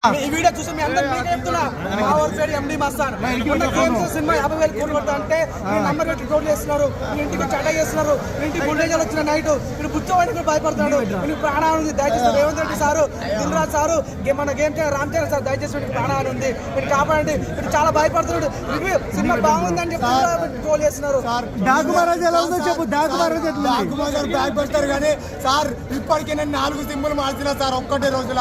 ఈ వీడియో చూసి మీ అందరూ మీకు చెప్తున్నా మా ఊరి పేరు ఎండి మస్తాన్. మొన్న గేమ్స్ సినిమా 50,000 కోట్లు కొడతా అంటే మీరు నంబర్ పెట్టి గోల్ చేస్తున్నారు, మీ ఇంటికి చట్ట చేస్తున్నారు, మీ ఇంటికి బుల్డేజర్ వచ్చిన నైట్ మీరు బుచ్చవాడికి భయపడుతున్నాడు. మీకు ప్రాణాలు ఉంది, దయచేసి రేవంత్ రెడ్డి సారు, దిల్రాజ్ సారు, మన గేమ్ రామ్ చరణ్ సార్, దయచేసి మీకు ప్రాణాలు ఉంది, మీరు కాపాడండి. మీరు చాలా భయపడుతున్నాడు. సినిమా బాగుందని చెప్పి గోల్ చేస్తున్నారు. భయపడతారు కానీ సార్ ఇప్పటికే నేను 4 సిమ్ములు మార్చిన సార్ ఒక్కటే రోజుల.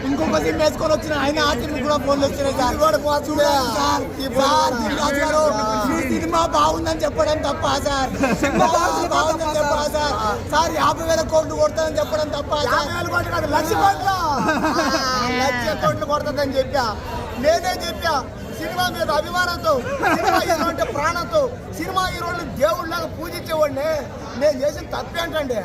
ఇంకొక సిమ్ వేసుకొని వచ్చిన ఆయన ఆ సిమ్ కూడా ఫోన్లు వచ్చినాయి సార్. ఈ సినిమా బాగుందని చెప్పడం తప్ప సార్, సినిమా బాగుందని చెప్పా సార్. సార్ 50,000 కోట్లు కొడతానని చెప్పడం తప్ప, 1,00,000 కోట్లు కొడతాదని చెప్పా. నేనే చెప్పా సినిమా మీద అభిమానంతో, సినిమా హీరో అంటే ప్రాణంతో, సినిమా హీరోని దేవుళ్ళగా పూజించేవాడిని. నేను చేసిన తప్పేంటండి,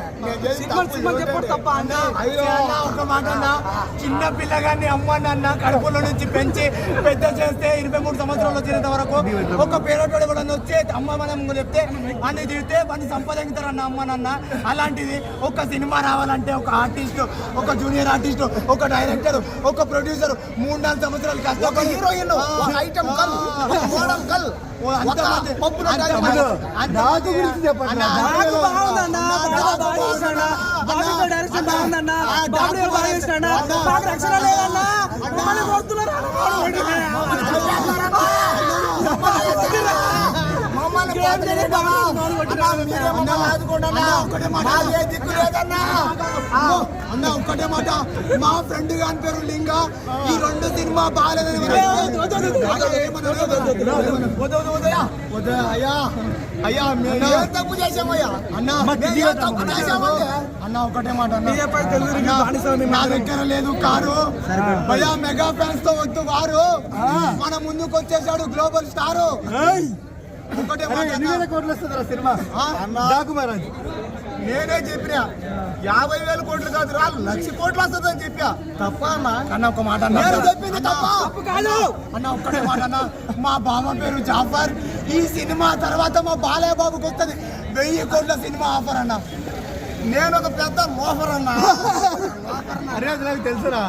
ఒక మాట అన్నా, చిన్న పిల్లగాన్ని అమ్మనన్నా కడుపులో నుంచి పెంచి పెద్ద చేస్తే 23 సంవత్సరాలు వచ్చేంత వరకు ఒక పేరోటోడు కూడా వచ్చే అమ్మ మనం చెప్తే అన్ని తిడితే వాడిని సంపాదించారన్న అమ్మనన్న. అలాంటిది ఒక సినిమా రావాలంటే ఒక ఆర్టిస్ట్, ఒక జూనియర్ ఆర్టిస్ట్, ఒక డైరెక్టర్, ఒక ప్రొడ్యూసర్ 3-4 సంవత్సరాలు కష్టం, heroine, item girl, model girl, అన్న ఒక్కటే మాట, మా ఫ్రెండ్ గాని పేరు లింగ. ఈ 2 సినిమా బాగాలేదని అయ్యా తప్పు చేసామయ్యా అన్న. అన్న ఒకటే మాట, నా దగ్గర లేదు కారు భయ్యా, మెగా ఫ్యాన్స్ తో వద్దు వారు, మన ముందుకు వచ్చేసాడు గ్లోబల్ స్టారు. ఒకటే కోట్లు వస్తుంది సినిమా. నేనే చెప్పిన 50,000 కోట్లు కాదు రా, 1,00,000 కోట్లు వస్తుందని చెప్పా. తప్ప అన్న ఒక మాట చెప్పింది తప్పు కాదు అన్న. ఒక్కటే మాట అన్న, మా బావ పేరు జాఫర్. ఈ సినిమా తర్వాత మా బాలయ్య బాబుకి వస్తుంది 1,000 కోట్ల సినిమా ఆఫర్ అన్న. నేను ఒక పెద్ద మోఫర్ అన్న. అరే నాకు తెలుసురా.